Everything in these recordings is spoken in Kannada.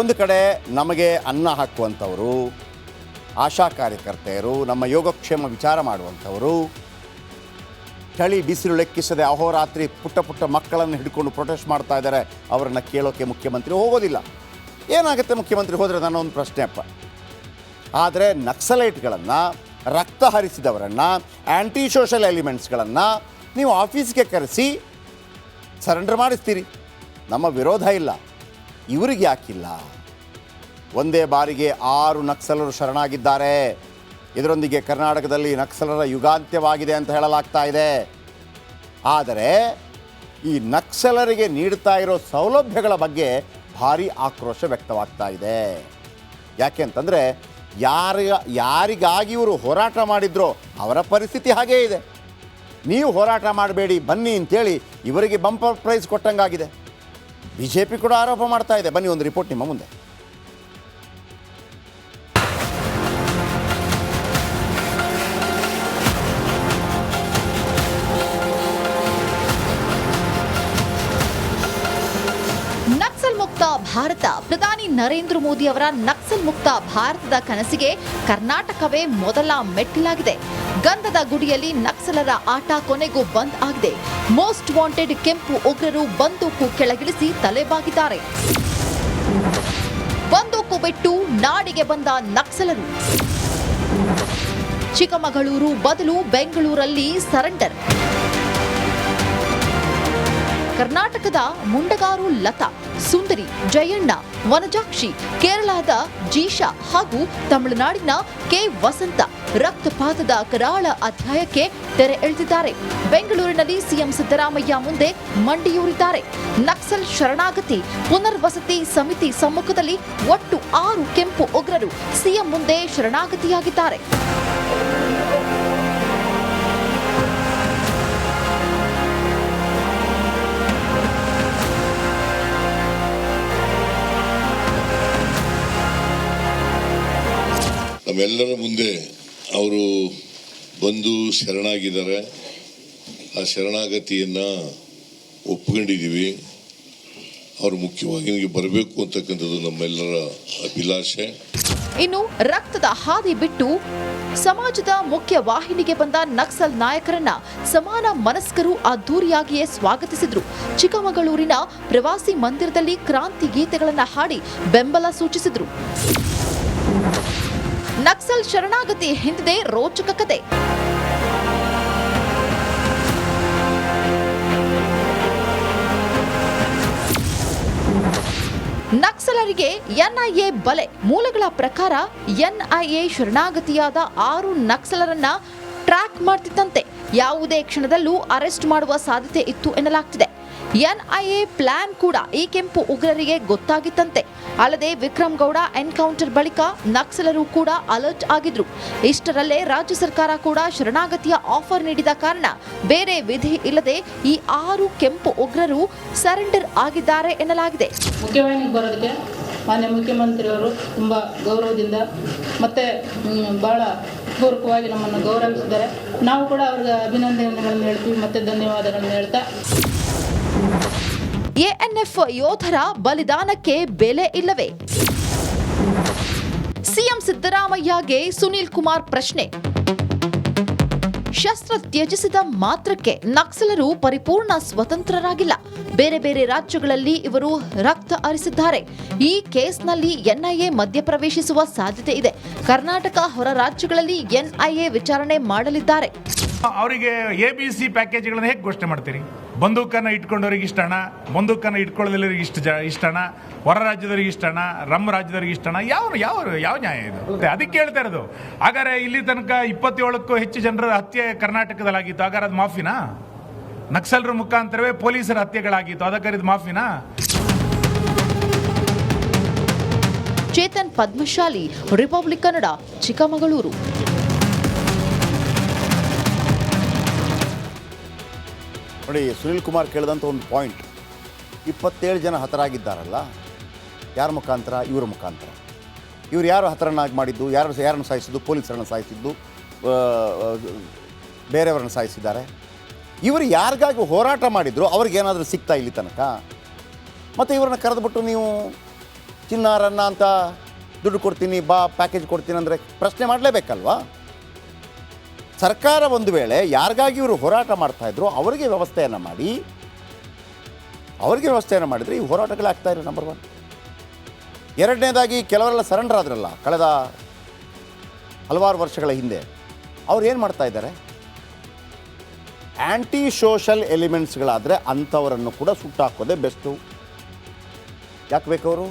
ಒಂದು ಕಡೆ ನಮಗೆ ಅನ್ನ ಹಾಕುವಂಥವರು, ಆಶಾ ಕಾರ್ಯಕರ್ತೆಯರು, ನಮ್ಮ ಯೋಗಕ್ಷೇಮ ವಿಚಾರ ಮಾಡುವಂಥವರು, ಚಳಿ ಬಿಸಿಲು ಲೆಕ್ಕಿಸದೆ ಅಹೋರಾತ್ರಿ ಪುಟ್ಟ ಪುಟ್ಟ ಮಕ್ಕಳನ್ನು ಹಿಡ್ಕೊಂಡು ಪ್ರೊಟೆಸ್ಟ್ ಮಾಡ್ತಾ ಇದ್ದಾರೆ. ಅವರನ್ನು ಕೇಳೋಕ್ಕೆ ಮುಖ್ಯಮಂತ್ರಿ ಹೋಗೋದಿಲ್ಲ. ಏನಾಗುತ್ತೆ ಮುಖ್ಯಮಂತ್ರಿ ಹೋದರೆ ನನ್ನೊಂದು ಪ್ರಶ್ನೆ ಅಪ್ಪ. ಆದರೆ ನಕ್ಸಲೈಟ್ಗಳನ್ನು, ರಕ್ತ ಹರಿಸಿದವರನ್ನು, ಆ್ಯಂಟಿ ಸೋಷಲ್ ಎಲಿಮೆಂಟ್ಸ್ಗಳನ್ನು ನೀವು ಆಫೀಸ್ಗೆ ಕರೆಸಿ ಸರೆಂಡರ್ ಮಾಡಿಸ್ತೀರಿ. ನಮ್ಮ ವಿರೋಧ ಇಲ್ಲ. ಇವರಿಗೆ ಯಾಕಿಲ್ಲ? ಒಂದೇ ಬಾರಿಗೆ 6 ನಕ್ಸಲರು ಶರಣಾಗಿದ್ದಾರೆ. ಇದರೊಂದಿಗೆ ಕರ್ನಾಟಕದಲ್ಲಿ ನಕ್ಸಲರ ಯುಗಾಂತ್ಯವಾಗಿದೆ ಅಂತ ಹೇಳಲಾಗ್ತಾ ಇದೆ. ಆದರೆ ಈ ನಕ್ಸಲರಿಗೆ ನೀಡ್ತಾ ಇರೋ ಸೌಲಭ್ಯಗಳ ಬಗ್ಗೆ ಭಾರಿ ಆಕ್ರೋಶ ವ್ಯಕ್ತವಾಗ್ತಾ ಇದೆ. ಯಾಕೆ ಅಂತಂದರೆ ಯಾರಿಗಾಗಿ ಇವರು ಹೋರಾಟ ಮಾಡಿದ್ರೋ ಅವರ ಪರಿಸ್ಥಿತಿ ಹಾಗೇ ಇದೆ. ನೀವು ಹೋರಾಟ ಮಾಡಬೇಡಿ ಬನ್ನಿ ಅಂತೇಳಿ ಇವರಿಗೆ ಬಂಪರ್ ಪ್ರೈಸ್ ಕೊಟ್ಟಂಗಾಗಿದೆ. BJP ಕೂಡ ಆರೋಪ ಮಾಡ್ತಾ ಇದೆ. ಬನ್ನಿ ಒಂದು ರಿಪೋರ್ಟ್ ನಿಮ್ಮ ಮುಂದೆ. ನಕ್ಸಲ್ ಮುಕ್ತ ಭಾರತ. ಪ್ರಧಾನಿ ನರೇಂದ್ರ ಮೋದಿ ಅವರ ನಕ್ಸಲ್ ಮುಕ್ತ ಭಾರತದ ಕನಸಿಗೆ ಕರ್ನಾಟಕವೇ ಮೊದಲ ಮೆಟ್ಟಿಲಾಗಿದೆ. ಗಂಧದ ಗುಡಿಯಲ್ಲಿ ನಕ್ಸಲರ ಆಟ ಕೊನೆಗೂ ಬಂದ್ ಆಗಿದೆ. ಮೋಸ್ಟ್ ವಾಂಟೆಡ್ ಕೆಂಪು ಉಗ್ರರು ಬಂದೂಕು ಕೆಳಗಿಳಿಸಿ ತಲೆಬಾಗಿದ್ದಾರೆ. ಬಂದೂಕು ಬಿಟ್ಟು ನಾಡಿಗೆ ಬಂದ ನಕ್ಸಲರು ಚಿಕ್ಕಮಗಳೂರು ಬದಲು ಬೆಂಗಳೂರಲ್ಲಿ ಸರೆಂಡರ್. ಕರ್ನಾಟಕದ ಮುಂಡಗಾರು ಲತಾ, ಸುಂದರಿ, ಜಯಣ್ಣ, ವನಜಾಕ್ಷಿ, ಕೇರಳದ ಜೀಶಾ ಹಾಗೂ ತಮಿಳುನಾಡಿನ ಕೆ ವಸಂತ ರಕ್ತಪಾತದ ಕರಾಳ ಅಧ್ಯಾಯಕ್ಕೆ ತೆರೆ ಎಳೆದಿದ್ದಾರೆ. ಬೆಂಗಳೂರಿನಲ್ಲಿ ಸಿಎಂ ಸಿದ್ದರಾಮಯ್ಯ ಮುಂದೆ ಮಂಡಿಯೂರಿದ್ದಾರೆ. ನಕ್ಸಲ್ ಶರಣಾಗತಿ ಪುನರ್ವಸತಿ ಸಮಿತಿ ಸಮ್ಮುಖದಲ್ಲಿ ಒಟ್ಟು 6 ಕೆಂಪು ಉಗ್ರರು ಸಿಎಂ ಮುಂದೆ ಶರಣಾಗತಿಯಾಗಿದ್ದಾರೆ. ನಮ್ಮೆಲ್ಲರ ಮುಂದೆ ಅವರು ಬಂದು ಶರಣಾಗಿದ್ದಾರೆ. ಆ ಶರಣಾಗತಿಯನ್ನು ಒಪ್ಕೊಂಡಿದ್ದೀವಿ. ಅವರು ಮುಖ್ಯವಾಗಿ ನಿಮಗೆ ಬರಬೇಕು ಅಂತಕ್ಕಂಥದ್ದು ನಮ್ಮೆಲ್ಲರ ಅಭಿಲಾಷೆ. ಇನ್ನು ರಕ್ತದ ಹಾದಿ ಬಿಟ್ಟು ಸಮಾಜದ ಮುಖ್ಯ ವಾಹಿನಿಗೆ ಬಂದ ನಕ್ಸಲ್ ನಾಯಕರನ್ನ ಸಮಾನ ಮನಸ್ಕರು ಅದ್ದೂರಿಯಾಗಿಯೇ ಸ್ವಾಗತಿಸಿದ್ರು. ಚಿಕ್ಕಮಗಳೂರಿನ ಪ್ರವಾಸಿ ಮಂದಿರದಲ್ಲಿ ಕ್ರಾಂತಿ ಗೀತೆಗಳನ್ನ ಹಾಡಿ ಬೆಂಬಲ ಸೂಚಿಸಿದ್ರು. ನಕ್ಸಲ್ ಶರಣಾಗತಿ ಹಿಂದಿದೆ ರೋಚಕ ಕತೆ. ನಕ್ಸಲರಿಗೆ ಎನ್ಐಎ ಬಲೆ. ಮೂಲಗಳ ಪ್ರಕಾರ ಎನ್ಐಎ ಶರಣಾಗತಿಯಾದ 6 ನಕ್ಸಲರನ್ನ ಟ್ರ್ಯಾಕ್ ಮಾಡ್ತಿದ್ದಂತೆ. ಯಾವುದೇ ಕ್ಷಣದಲ್ಲೂ ಅರೆಸ್ಟ್ ಮಾಡುವ ಸಾಧ್ಯತೆ ಇತ್ತು ಎನ್ನಲಾಗ್ತಿದೆ. ಎನ್ಐಎ ಪ್ಲಾನ್ ಕೂಡ ಈ ಕೆಂಪು ಉಗ್ರರಿಗೆ ಗೊತ್ತಾಗಿತ್ತಂತೆ. ಅಲ್ಲದೆ ವಿಕ್ರಮ್ ಗೌಡ ಎನ್ಕೌಂಟರ್ ಬಳಿಕ ನಕ್ಸಲರು ಕೂಡ ಅಲರ್ಟ್ ಆಗಿದ್ರು. ಇಷ್ಟರಲ್ಲೇ ರಾಜ್ಯ ಸರ್ಕಾರ ಕೂಡ ಶರಣಾಗತಿಯ ಆಫರ್ ನೀಡಿದ ಕಾರಣ ಬೇರೆ ವಿಧಿ ಇಲ್ಲದೆ ಈ 6 ಕೆಂಪು ಉಗ್ರರು ಸರೆಂಡರ್ ಆಗಿದ್ದಾರೆ ಎನ್ನಲಾಗಿದೆ. ಮುಖ್ಯವಾಹಿನಿಗೆ ಬರೋದಕ್ಕೆ ಮಾನ್ಯ ಮುಖ್ಯಮಂತ್ರಿಯವರು ತುಂಬ ಗೌರವದಿಂದ ಮತ್ತೆ ಬಹಳ ಪೂರ್ವಕವಾಗಿ ನಮ್ಮನ್ನು ಗೌರವಿಸಿದ್ದಾರೆ. ನಾವು ಕೂಡ ಅವ್ರಿಗೆ ಅಭಿನಂದನೆಗಳನ್ನು ಹೇಳ್ತೀವಿ ಮತ್ತೆ ಧನ್ಯವಾದಗಳನ್ನು ಹೇಳ್ತಾ. ಎಎನ್ಎಫ್ ಯೋಧರ ಬಲಿದಾನಕ್ಕೆ ಬೆಲೆ ಇಲ್ಲವೇ? ಸಿಎಂ ಸಿದ್ದರಾಮಯ್ಯಗೆ ಸುನೀಲ್ ಕುಮಾರ್ ಪ್ರಶ್ನೆ. ಶಸ್ತ್ರ ತ್ಯಜಿಸಿದ ಮಾತ್ರಕ್ಕೆ ನಕ್ಸಲರು ಪರಿಪೂರ್ಣ ಸ್ವತಂತ್ರರಾಗಿಲ್ಲ. ಬೇರೆ ಬೇರೆ ರಾಜ್ಯಗಳಲ್ಲಿ ಇವರು ರಕ್ತ ಹರಿಸಿದ್ದಾರೆ. ಈ ಕೇಸ್ನಲ್ಲಿ ಎನ್ಐಎ ಮಧ್ಯಪ್ರವೇಶಿಸುವ ಸಾಧ್ಯತೆ ಇದೆ. ಕರ್ನಾಟಕ ಹೊರ ರಾಜ್ಯಗಳಲ್ಲಿ ಎನ್ಐಎ ವಿಚಾರಣೆ ಮಾಡಲಿದ್ದಾರೆ. ಅವರಿಗೆ ABC ಪ್ಯಾಕೇಜ್ಗಳನ್ನು ಹೇಗೆ ಘೋಷಣೆ ಮಾಡ್ತೀರಿ? ಬಂದೂಕನ್ನು ಇಟ್ಕೊಂಡವ್ರಿಗೆ ಇಷ್ಟ ಹಣ, ಬಂದೂಕನ್ನು ಇಟ್ಕೊಳ್ಳೋದಲ್ಲರಿಗೆ ಇಷ್ಟ ಹಣ, ಹೊರ ರಾಜ್ಯದವ್ರಿಗೆ ಇಷ್ಟ ಹಣ, ರಾಜ್ಯದವ್ರಿಗೆ ಇಷ್ಟ ಹಣ. ಯಾವ ನ್ಯಾಯ ಇದು? ಅದಕ್ಕೆ ಹೇಳ್ತಾ ಇರೋದು. ಹಾಗಾದ್ರೆ ಇಲ್ಲಿ ತನಕ 27ಕ್ಕೂ ಹೆಚ್ಚು ಜನರ ಹತ್ಯೆ ಕರ್ನಾಟಕದಲ್ಲಾಗಿತ್ತು. ಹಾಗಾದ್ರೆ ಅದು ಮಾಫಿನಾ? ನಕ್ಸಲರ ಮುಖಾಂತರವೇ ಪೊಲೀಸರ ಹತ್ಯೆಗಳಾಗಿತ್ತು. ಅದಕ್ಕೆ ಇದು ಮಾಫಿನಾ? ಚೇತನ್ ಪದ್ಮಶಾಲಿ, ರಿಪಬ್ಲಿಕ್ ಕನ್ನಡ, ಚಿಕ್ಕಮಗಳೂರು. ನೋಡಿ, ಸುನೀಲ್ ಕುಮಾರ್ ಕೇಳಿದಂಥ ಒಂದು ಪಾಯಿಂಟ್, 27 ಜನ ಹತರಾಗಿದ್ದಾರಲ್ಲ, ಯಾರ ಮುಖಾಂತರ? ಇವರ ಮುಖಾಂತರ. ಇವರು ಯಾರು ಹತರನ್ನಾಗಿ ಮಾಡಿದ್ದು? ಯಾರನ್ನು ಸಾಯಿಸಿದ್ದು? ಪೊಲೀಸರನ್ನು ಸಾಯಿಸಿದ್ದು, ಬೇರೆಯವರನ್ನು ಸಾಯಿಸಿದ್ದಾರೆ. ಇವರು ಯಾರಿಗಾಗಿ ಹೋರಾಟ ಮಾಡಿದ್ರು ಅವ್ರಿಗೇನಾದರೂ ಸಿಗ್ತಾ ಇಲ್ಲಿ ತನಕ? ಮತ್ತು ಇವ್ರನ್ನ ಕರೆದುಬಿಟ್ಟು ನೀವು ಚಿನ್ನಾರನ್ನ ಅಂತ ದುಡ್ಡು ಕೊಡ್ತೀನಿ, ಬಾ ಪ್ಯಾಕೇಜ್ ಕೊಡ್ತೀನಿ ಅಂದರೆ ಪ್ರಶ್ನೆ ಮಾಡಲೇಬೇಕಲ್ವಾ? ಸರ್ಕಾರ ಒಂದು ವೇಳೆ ಯಾರಿಗಾಗಿ ಇವರು ಹೋರಾಟ ಮಾಡ್ತಾಯಿದ್ರು ಅವರಿಗೆ ವ್ಯವಸ್ಥೆಯನ್ನು ಮಾಡಿದರೆ ಈ ಹೋರಾಟಗಳೇ ಆಗ್ತಾಯಿಲ್ಲ. ನಂಬರ್ 1. ಎರಡನೇದಾಗಿ ಕೆಲವರೆಲ್ಲ ಸರೆಂಡರ್ ಆದ್ರಲ್ಲ ಕಳೆದ ಹಲವಾರು ವರ್ಷಗಳ ಹಿಂದೆ, ಅವ್ರು ಏನು ಮಾಡ್ತಾ ಇದ್ದಾರೆ? ಆ್ಯಂಟಿ ಸೋಷಲ್ ಎಲಿಮೆಂಟ್ಸ್ಗಳಾದರೆ ಅಂಥವರನ್ನು ಕೂಡ ಸುಟ್ಟಾಕೋದೇ ಬೆಸ್ಟು. ಯಾಕೆ ಬೇಕವರು?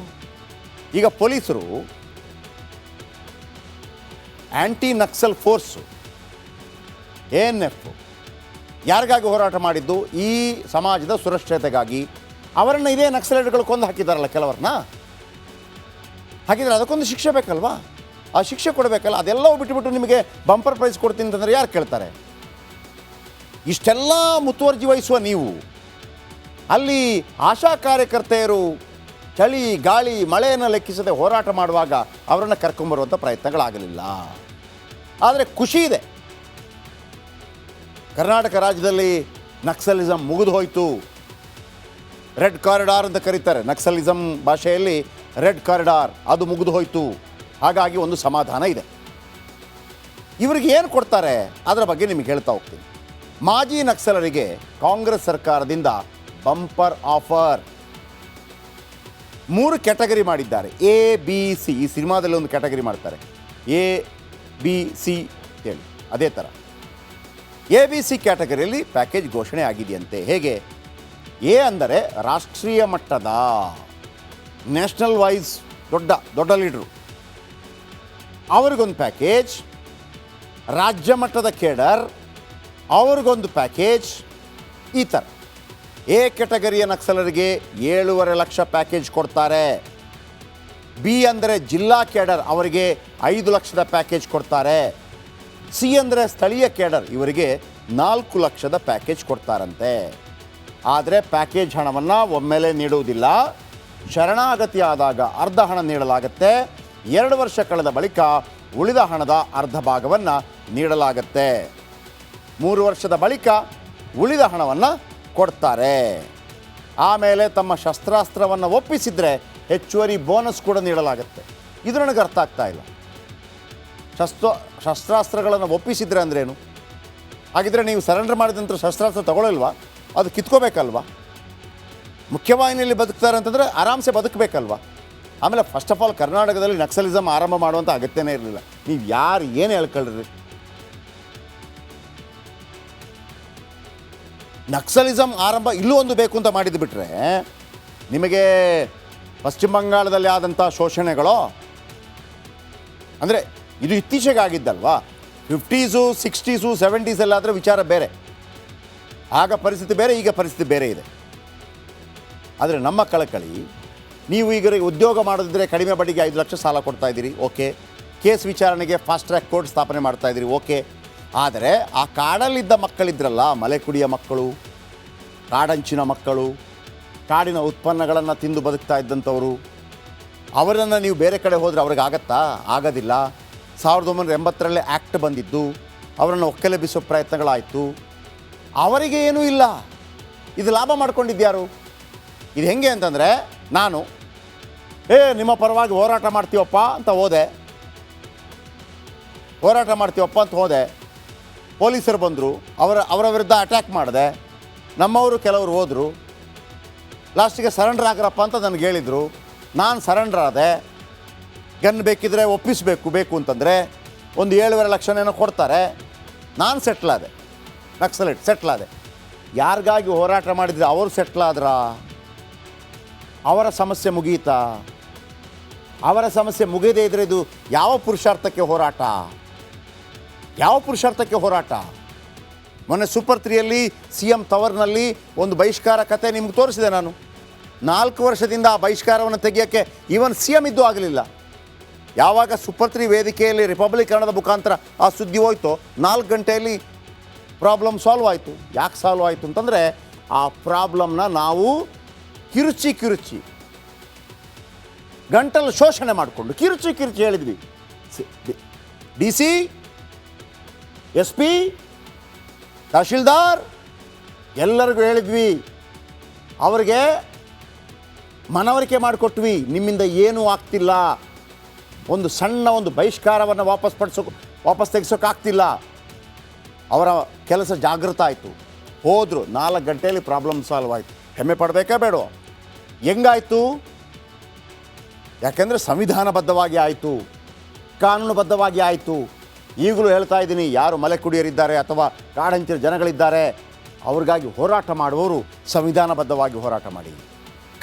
ಈಗ ಪೊಲೀಸರು ಆ್ಯಂಟಿ ನಕ್ಸಲ್ ಫೋರ್ಸು ANF ಯಾರಿಗಾಗಿ ಹೋರಾಟ ಮಾಡಿದ್ದು? ಈ ಸಮಾಜದ ಸುರಕ್ಷತೆಗಾಗಿ. ಅವರನ್ನು ಇದೇ ನಕ್ಸಲೈಟ್ಗಳು ಕೊಂದು ಹಾಕಿದ್ದಾರಲ್ಲ ಕೆಲವ್ರನ್ನ. ಹಾಗಿದ್ರೆ ಅದಕ್ಕೊಂದು ಶಿಕ್ಷೆ ಬೇಕಲ್ವಾ? ಆ ಶಿಕ್ಷೆ ಕೊಡಬೇಕಲ್ಲ. ಅದೆಲ್ಲ ಬಿಟ್ಟುಬಿಟ್ಟು ನಿಮಗೆ ಬಂಪರ್ ಪ್ರೈಸ್ ಕೊಡ್ತೀನಿ ಅಂತಂದರೆ ಯಾರು ಕೇಳ್ತಾರೆ? ಇಷ್ಟೆಲ್ಲ ಮುತುವರ್ಜಿ ವಹಿಸುವ ನೀವು ಅಲ್ಲಿ ಆಶಾ ಕಾರ್ಯಕರ್ತೆಯರು ಚಳಿ ಗಾಳಿ ಮಳೆಯನ್ನು ಲೆಕ್ಕಿಸದೆ ಹೋರಾಟ ಮಾಡುವಾಗ ಅವರನ್ನು ಕರ್ಕೊಂಬರುವಂಥ ಪ್ರಯತ್ನಗಳಾಗಲಿಲ್ಲ. ಆದರೆ ಖುಷಿ ಇದೆ, ಕರ್ನಾಟಕ ರಾಜ್ಯದಲ್ಲಿ ನಕ್ಸಲಿಸಮ್ ಮುಗಿದು ಹೋಯಿತು. ರೆಡ್ ಕಾರಿಡಾರ್ ಅಂತ ಕರೀತಾರೆ ನಕ್ಸಲಿಸಮ್ ಭಾಷೆಯಲ್ಲಿ. ರೆಡ್ ಕಾರಿಡಾರ್ ಅದು ಮುಗಿದು ಹೋಯಿತು. ಹಾಗಾಗಿ ಒಂದು ಸಮಾಧಾನ ಇದೆ. ಇವರಿಗೆ ಏನು ಕೊಡ್ತಾರೆ ಅದರ ಬಗ್ಗೆ ನಿಮಗೆ ಹೇಳ್ತಾ ಹೋಗ್ತೀನಿ. ಮಾಜಿ ನಕ್ಸಲರಿಗೆ ಕಾಂಗ್ರೆಸ್ ಸರ್ಕಾರದಿಂದ ಬಂಪರ್ ಆಫರ್. 3 ಕ್ಯಾಟಗರಿ ಮಾಡಿದ್ದಾರೆ. ABC. ಈ ಸಿನಿಮಾದಲ್ಲಿ ಒಂದು ಕ್ಯಾಟಗರಿ ಮಾಡ್ತಾರೆ, ABC ಹೇಳಿ. ಅದೇ ಥರ ABC ಕ್ಯಾಟಗರಿಯಲ್ಲಿ ಪ್ಯಾಕೇಜ್ ಘೋಷಣೆ ಆಗಿದೆಯಂತೆ. ಹೇಗೆ? ಎ ಅಂದರೆ ರಾಷ್ಟ್ರೀಯ ಮಟ್ಟದ ನ್ಯಾಷನಲ್ ವೈಸ್ ದೊಡ್ಡ ಲೀಡ್ರು, ಅವ್ರಿಗೊಂದು ಪ್ಯಾಕೇಜ್. ರಾಜ್ಯ ಮಟ್ಟದ ಕೇಡರ್ ಅವ್ರಿಗೊಂದು ಪ್ಯಾಕೇಜ್. ಈ ಥರ ಎ ಕ್ಯಾಟಗರಿಯ ನಕ್ಸಲರಿಗೆ 7.5 ಲಕ್ಷ ಪ್ಯಾಕೇಜ್ ಕೊಡ್ತಾರೆ. ಬಿ ಅಂದರೆ ಜಿಲ್ಲಾ ಕೇಡರ್, ಅವರಿಗೆ 5 ಲಕ್ಷದ ಪ್ಯಾಕೇಜ್ ಕೊಡ್ತಾರೆ. ಸಿ ಅಂದರೆ ಸ್ಥಳೀಯ ಕೇಡರ್, ಇವರಿಗೆ 4 ಲಕ್ಷದ ಪ್ಯಾಕೇಜ್ ಕೊಡ್ತಾರಂತೆ. ಆದರೆ ಪ್ಯಾಕೇಜ್ ಹಣವನ್ನು ಒಮ್ಮೆಲೇ ನೀಡುವುದಿಲ್ಲ. ಶರಣಾಗತಿ ಆದಾಗ ಅರ್ಧ ಹಣ ನೀಡಲಾಗುತ್ತೆ. 2 ವರ್ಷ ಕಳೆದ ಬಳಿಕ ಉಳಿದ ಹಣದ ಅರ್ಧ ಭಾಗವನ್ನು ನೀಡಲಾಗುತ್ತೆ. 3 ವರ್ಷದ ಬಳಿಕ ಉಳಿದ ಹಣವನ್ನು ಕೊಡ್ತಾರೆ. ಆಮೇಲೆ ತಮ್ಮ ಶಸ್ತ್ರಾಸ್ತ್ರವನ್ನು ಒಪ್ಪಿಸಿದರೆ ಹೆಚ್ಚುವರಿ ಬೋನಸ್ ಕೂಡ ನೀಡಲಾಗುತ್ತೆ. ಇದು ನನಗೆ ಅರ್ಥ ಆಗ್ತಾ ಇಲ್ಲ. ಶಸ್ತ್ರಾಸ್ತ್ರಗಳನ್ನು ಒಪ್ಪಿಸಿದ್ರೆ ಅಂದ್ರೇನು? ಹಾಗಿದ್ರೆ ನೀವು ಸರೆಂಡರ್ ಮಾಡಿದ ನಂತರ ಶಸ್ತ್ರಾಸ್ತ್ರ ತಗೊಳ್ಳಲ್ವಾ? ಅದು ಕಿತ್ಕೋಬೇಕಲ್ವಾ? ಮುಖ್ಯವಾಹಿನಿಯಲ್ಲಿ ಬದುಕ್ತಾರೆ ಅಂತಂದರೆ ಆರಾಮ್ಸೆ ಬದುಕಬೇಕಲ್ವಾ? ಆಮೇಲೆ ಫಸ್ಟ್ ಆಫ್ ಆಲ್ ಕರ್ನಾಟಕದಲ್ಲಿ ನಕ್ಸಲಿಸಮ್ ಆರಂಭ ಮಾಡುವಂಥ ಅಗತ್ಯನೇ ಇರಲಿಲ್ಲ. ನೀವು ಯಾರು ಏನು ಹೇಳ್ಕೊಳ್ರಿ? ನಕ್ಸಲಿಸಮ್ ಆರಂಭ ಇಲ್ಲೂ ಒಂದು ಬೇಕು ಅಂತ ಮಾಡಿದ್ದು ಬಿಟ್ಟರೆ, ನಿಮಗೆ ಪಶ್ಚಿಮ ಬಂಗಾಳದಲ್ಲಿ ಆದಂಥ ಶೋಷಣೆಗಳು ಅಂದರೆ ಇದು ಇತ್ತೀಚೆಗೆ ಆಗಿದ್ದಲ್ವಾ? 50s, 60s, 70s ಎಲ್ಲಾದರೆ ವಿಚಾರ ಬೇರೆ. ಆಗ ಪರಿಸ್ಥಿತಿ ಬೇರೆ, ಈಗ ಪರಿಸ್ಥಿತಿ ಬೇರೆ ಇದೆ. ಆದರೆ ನಮ್ಮ ಕಳಕಳಿ, ನೀವು ಈಗ ಉದ್ಯೋಗ ಮಾಡೋದಿದ್ರೆ ಕಡಿಮೆ ಬಡ್ಡಿಗೆ 5 ಲಕ್ಷ ಸಾಲ ಕೊಡ್ತಾಯಿದ್ದೀರಿ, ಓಕೆ. ಕೇಸ್ ವಿಚಾರಣೆಗೆ ಫಾಸ್ಟ್ ಟ್ರ್ಯಾಕ್ ಕೋರ್ಟ್ ಸ್ಥಾಪನೆ ಮಾಡ್ತಾಯಿದ್ದೀರಿ, ಓಕೆ. ಆದರೆ ಆ ಕಾಡಲ್ಲಿದ್ದ ಮಕ್ಕಳಿದ್ರಲ್ಲ, ಮಲೆ ಕುಡಿಯ ಮಕ್ಕಳು, ಕಾಡಂಚಿನ ಮಕ್ಕಳು, ಕಾಡಿನ ಉತ್ಪನ್ನಗಳನ್ನು ತಿಂದು ಬದುಕ್ತಾ ಇದ್ದಂಥವರು, ಅವರನ್ನು ನೀವು ಬೇರೆ ಕಡೆ ಹೋದರೆ ಅವ್ರಿಗೆ ಆಗತ್ತಾ? ಆಗೋದಿಲ್ಲ. 1980ರಲ್ಲಿ ಆ್ಯಕ್ಟ್ ಬಂದಿದ್ದು, ಅವರನ್ನು ಒಕ್ಕಲೆಬ್ಬಿಸೋ ಪ್ರಯತ್ನಗಳಾಯಿತು. ಅವರಿಗೆ ಏನೂ ಇಲ್ಲ. ಇದು ಲಾಭ ಮಾಡ್ಕೊಂಡಿದ್ಯಾರು? ಇದು ಹೆಂಗೆ ಅಂತಂದರೆ, ನಾನು ನಿಮ್ಮ ಪರವಾಗಿ ಹೋರಾಟ ಮಾಡ್ತೀವಪ್ಪ ಅಂತ ಹೋದೆ, ಪೊಲೀಸರು ಬಂದರು, ಅವರ ವಿರುದ್ಧ ಅಟ್ಯಾಕ್ ಮಾಡಿದೆ. ನಮ್ಮವರು ಕೆಲವರು ಹೋದರು. ಲಾಸ್ಟಿಗೆ ಸರೆಂಡರ್ ಆಗ್ರಪ್ಪ ಅಂತ ನನಗೆ ಹೇಳಿದರು. ನಾನು ಸರೆಂಡರ್ ಆದೆ. ಗನ್ ಬೇಕಿದ್ರೆ ಬೇಕು ಅಂತಂದರೆ ಒಂದು 7.5 ಲಕ್ಷನೇನೋ ಕೊಡ್ತಾರೆ. ನಾನು ಸೆಟ್ಲಾದೆ, ನಕ್ಸಲೈಟ್ ಸೆಟ್ಲಾದೆ. ಯಾರಿಗಾಗಿ ಹೋರಾಟ ಮಾಡಿದರೆ ಅವರು ಸೆಟ್ಲಾದ್ರಾ? ಅವರ ಸಮಸ್ಯೆ ಮುಗೀತಾ? ಅವರ ಸಮಸ್ಯೆ ಮುಗಿಯದೇ ಇದ್ದರೆ ಇದು ಯಾವ ಪುರುಷಾರ್ಥಕ್ಕೆ ಹೋರಾಟ? ಮೊನ್ನೆ ಸೂಪರ್ 3ಯಲ್ಲಿ CM ತವರ್ನಲ್ಲಿ ಒಂದು ಬಹಿಷ್ಕಾರ ಕತೆ ನಿಮ್ಗೆ ತೋರಿಸಿದೆ ನಾನು. 4 ವರ್ಷದಿಂದ ಆ ಬಹಿಷ್ಕಾರವನ್ನು ತೆಗೆಯೋಕ್ಕೆ ಈವನ್ CM ಇದ್ದೂ ಆಗಲಿಲ್ಲ. ಯಾವಾಗ ಸೂಪರ್ 3 ವೇದಿಕೆಯಲ್ಲಿ ರಿಪಬ್ಲಿಕ್ ಕನ್ನಡದ ಮುಖಾಂತರ ಆ ಸುದ್ದಿ ಹೋಯ್ತೋ, 4 ಗಂಟೆಯಲ್ಲಿ ಪ್ರಾಬ್ಲಮ್ ಸಾಲ್ವ್ ಆಯಿತು. ಯಾಕೆ ಸಾಲ್ವ್ ಆಯಿತು ಅಂತಂದರೆ, ಆ ಪ್ರಾಬ್ಲಮ್ನ ನಾವು ಕಿರುಚಿ ಗಂಟಲು ಶೋಷಣೆ ಮಾಡಿಕೊಂಡು ಕಿರುಚಿ ಹೇಳಿದ್ವಿ. DC, SP, ತಹಶೀಲ್ದಾರ್ ಎಲ್ಲರಿಗೂ ಹೇಳಿದ್ವಿ, ಅವರಿಗೆ ಮನವರಿಕೆ ಮಾಡಿಕೊಟ್ವಿ, ನಿಮ್ಮಿಂದ ಏನೂ ಆಗ್ತಿಲ್ಲ, ಒಂದು ಸಣ್ಣ ಒಂದು ಬಹಿಷ್ಕಾರವನ್ನು ವಾಪಸ್ ತೆಗೆಸೋಕ್ಕಾಗ್ತಿಲ್ಲ. ಅವರ ಕೆಲಸ ಜಾಗೃತ ಆಯಿತು, ಹೋದರು. 4 ಗಂಟೆಯಲ್ಲಿ ಪ್ರಾಬ್ಲಮ್ ಸಾಲ್ವ್ ಆಯಿತು. ಹೆಮ್ಮೆ ಪಡಬೇಕಾ ಬೇಡ? ಹೆಂಗಾಯಿತು? ಯಾಕೆಂದರೆ ಸಂವಿಧಾನಬದ್ಧವಾಗಿ ಆಯಿತು, ಕಾನೂನುಬದ್ಧವಾಗಿ ಆಯಿತು. ಈಗಲೂ ಹೇಳ್ತಾ ಇದ್ದೀನಿ, ಯಾರು ಮಲೆ ಕುಡಿಯರಿದ್ದಾರೆ ಅಥವಾ ಕಾಡಂಚಿನ ಜನಗಳಿದ್ದಾರೆ, ಅವ್ರಿಗಾಗಿ ಹೋರಾಟ ಮಾಡುವವರು ಸಂವಿಧಾನಬದ್ಧವಾಗಿ ಹೋರಾಟ ಮಾಡಿ,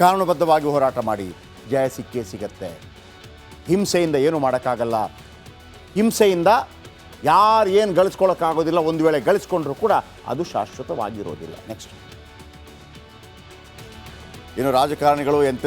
ಕಾನೂನುಬದ್ಧವಾಗಿ ಹೋರಾಟ ಮಾಡಿ, ಜಯ ಸಿಕ್ಕೇ ಸಿಗತ್ತೆ. ಹಿಂಸೆಯಿಂದ ಏನೂ ಮಾಡೋಕ್ಕಾಗಲ್ಲ. ಹಿಂಸೆಯಿಂದ ಯಾರು ಏನು ಗಳಿಸ್ಕೊಳ್ಳೋಕ್ಕಾಗೋದಿಲ್ಲ. ಒಂದು ವೇಳೆ ಗಳಿಸ್ಕೊಂಡ್ರೂ ಕೂಡ ಅದು ಶಾಶ್ವತವಾಗಿರೋದಿಲ್ಲ. ನೆಕ್ಸ್ಟ್, ಇನ್ನು ರಾಜಕಾರಣಿಗಳು ಎಂತೆಂಥ